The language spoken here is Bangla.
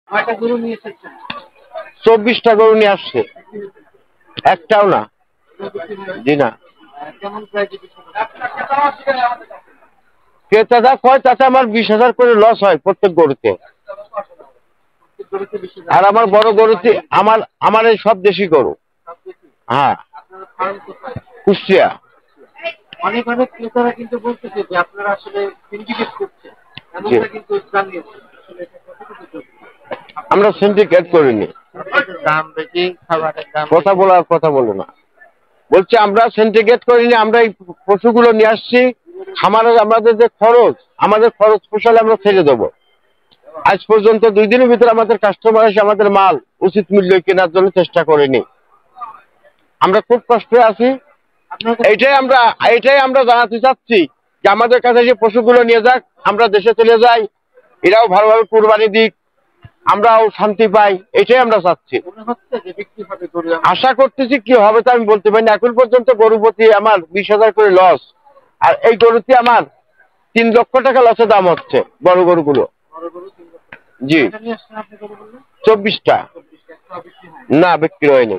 কয়টা গরু নিয়ে এসেছেন? 24টা গরু নিয়ে আসছে, একটাও না। জি না। কেমন প্রাইস? ক্রেতাটা কয় তাতে আমার 20,000 করে লস হয় প্রত্যেক গরুতে। আর আমার বড় গরুতে আমার আমার এই সব দেশি গরু। হ্যাঁ, কুষ্টিয়া। অনেক অনেক ক্রেতারা কিন্তু বলতেছে যে আপনারা আসলে সিন্ডিকেট করছেন, এমনটা কিন্তু জানিয়েছেন। আসলে এটা কতটুকু সত্যি? আমরা সিন্ডিকেট করিনি। দাম বেশি, খাবারের দাম কথা বলার কথা বলো না। বলছে আমরা সিন্ডিকেট করিনি, আমরা এই পশুগুলো নিয়ে আসছি খামারে। আমাদের যে খরচ, আমাদের খরচ পোষালে আমরা ছেড়ে দেবো। আজ পর্যন্ত 2 দিনের ভিতরে আমাদের কাস্টমার এসে আমাদের মাল উচিত মূল্যে কেনার জন্য চেষ্টা করেনি। আমরা খুব কষ্টে আছি। এইটাই আমরা জানাতে চাচ্ছি যে আমাদের কাছে যে পশুগুলো নিয়ে যাক, আমরা দেশে চলে যাই, এরাও ভালোভাবে কুরবানি দিক, আমরাও শান্তি পাই, এটাই আমরা চাচ্ছি। আশা করতেছি কি হবে তা আমি বলতে পারি না। এখন পর্যন্ত গরু প্রতি আমার 20,000 করে লস। আর এই গরুতে আমার 3 লক্ষ টাকা লসের দাম হচ্ছে বড় গরুগুলো। জি, 24টা না, বিক্রি হয়নি।